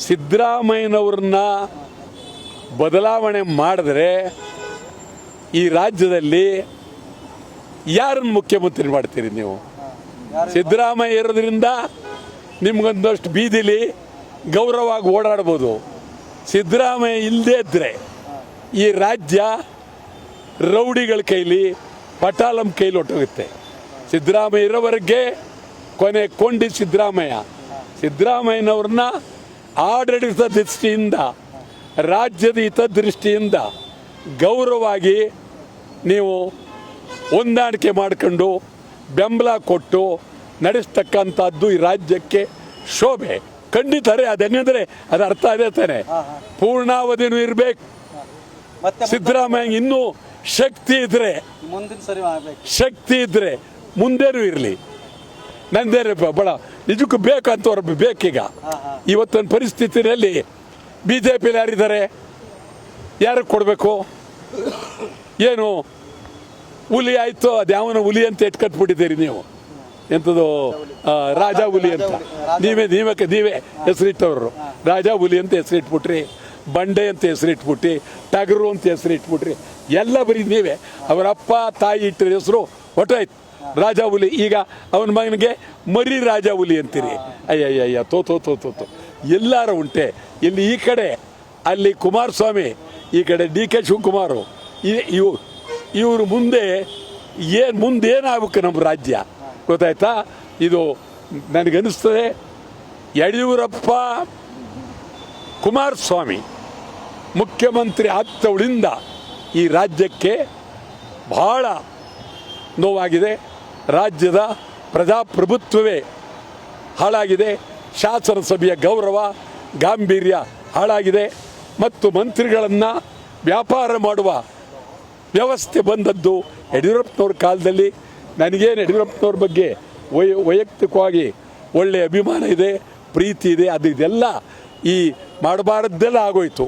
ಸಿದ್ದರಾಮಯ್ಯನವ್ರನ್ನ ಬದಲಾವಣೆ ಮಾಡಿದ್ರೆ ಈ ರಾಜ್ಯದಲ್ಲಿ ಯಾರನ್ನು ಮುಖ್ಯಮಂತ್ರಿ ಮಾಡ್ತೀರಿ ನೀವು? ಸಿದ್ದರಾಮಯ್ಯ ಇರೋದ್ರಿಂದ ನಿಮ್ಗೊಂದಷ್ಟು ಬೀದಿಲಿ ಗೌರವವಾಗಿ ಓಡಾಡ್ಬೋದು. ಸಿದ್ದರಾಮಯ್ಯ ಇಲ್ಲದೇ ಇದ್ದರೆ ಈ ರಾಜ್ಯ ರೌಡಿಗಳ ಕೈಲಿ, ಪಟಾಲಂ ಕೈಲಿ ಹೊಟ್ಟೋಗುತ್ತೆ. ಸಿದ್ದರಾಮಯ್ಯ ಇರೋವರೆಗೆ ಕೊನೆ ಕೊಂಡಿ ಸಿದ್ದರಾಮಯ್ಯನವ್ರನ್ನ ಆಡಳಿತ ದೃಷ್ಟಿಯಿಂದ, ರಾಜ್ಯದ ಹಿತದೃಷ್ಟಿಯಿಂದ ಗೌರವವಾಗಿ ನೀವು ಹೊಂದಾಣಿಕೆ ಮಾಡಿಕೊಂಡು ಬೆಂಬಲ ಕೊಟ್ಟು ನಡೆಸ್ತಕ್ಕಂಥದ್ದು ಈ ರಾಜ್ಯಕ್ಕೆ ಶೋಭೆ. ಖಂಡಿತಾರೆ. ಅದೇನೆಂದರೆ ಅದು ಅರ್ಥ ಅದೇ ತಾನೆ, ಪೂರ್ಣಾವಧಿನೂ ಇರಬೇಕು. ಸಿದ್ದರಾಮಯ್ಯ ಇನ್ನೂ ಶಕ್ತಿ ಇದ್ರೆ ಮುಂದೇನೂ ಇರಲಿ. ನಂದೇನು ಬಹಳ ನಿಜಕ್ಕೂ ಬೇಕು ಅಂತವ್ರು ಬೇಕೀಗ. ಇವತ್ತಿನ ಪರಿಸ್ಥಿತಿಯಲ್ಲಿ BJP ಯಾರಿದ್ದಾರೆ? ಯಾರಿಗೆ ಕೊಡಬೇಕು? ಏನು ಹುಲಿ ಆಯಿತು, ಅದು ಯಾವನ ಹುಲಿ ಅಂತ ಇಟ್ಕಟ್ಬಿಟ್ಟಿದ್ದೀರಿ ನೀವು. ಎಂಥದ್ದು ರಾಜ ಹುಲಿ ಅಂತ ನೀವೇ ಹೆಸರಿಟ್ಟವರು. ರಾಜ ಹುಲಿ ಅಂತ ಹೆಸರಿಟ್ಬಿಟ್ರಿ, ಬಂಡೆ ಅಂತ ಹೆಸರಿಟ್ಬಿಟ್ಟು, ಟಗರು ಅಂತ ಹೆಸರಿಟ್ಬಿಟ್ರಿ. ಎಲ್ಲ ಬರೀ ನೀವೇ. ಅವರಪ್ಪ ತಾಯಿ ಇಟ್ಟಿರೋ ಹೆಸರು ಹೊಟ್ಟೋಯ್ತು ರಾಜ ಹುಲಿ. ಈಗ ಅವನ ಮಗನಿಗೆ ಮರಿ ರಾಜ ಹುಲಿ ಅಂತೀರಿ. ಅಯ್ಯಯ್ಯ ತೋ ಎಲ್ಲಾರು ಉಂಟೆ. ಇಲ್ಲಿ ಈ ಕಡೆ ಅಲ್ಲಿ ಕುಮಾರಸ್ವಾಮಿ, ಈ ಕಡೆ DK ಶಿವಕುಮಾರು. ಇವರು ಮುಂದೇನಾಗಬೇಕು ನಮ್ಮ ರಾಜ್ಯ? ಗೊತ್ತಾಯ್ತಾ? ಇದು ನನಗನ್ನಿಸ್ತದೆ ಯಡಿಯೂರಪ್ಪ ಕುಮಾರಸ್ವಾಮಿ ಮುಖ್ಯಮಂತ್ರಿ ಆಗ್ತವಳಿಂದ ಈ ರಾಜ್ಯಕ್ಕೆ ಬಹಳ ನೋವಾಗಿದೆ. ರಾಜ್ಯದ ಪ್ರಜಾಪ್ರಭುತ್ವವೇ ಹಾಳಾಗಿದೆ. ಶಾಸನಸಭೆಯ ಗೌರವ ಗಾಂಭೀರ್ಯ ಹಾಳಾಗಿದೆ. ಮತ್ತು ಮಂತ್ರಿಗಳನ್ನು ವ್ಯಾಪಾರ ಮಾಡುವ ವ್ಯವಸ್ಥೆ ಬಂದದ್ದು ಯಡಿಯೂರಪ್ಪನವ್ರ ಕಾಲದಲ್ಲಿ. ನನಗೇನು ಯಡಿಯೂರಪ್ಪನವ್ರ ಬಗ್ಗೆ ವೈಯಕ್ತಿಕವಾಗಿ ಒಳ್ಳೆಯ ಅಭಿಮಾನ ಇದೆ, ಪ್ರೀತಿ ಇದೆ. ಅದು ಇದೆಲ್ಲ ಈ ಮಾಡಬಾರದ್ದೆಲ್ಲ ಆಗೋಯ್ತು.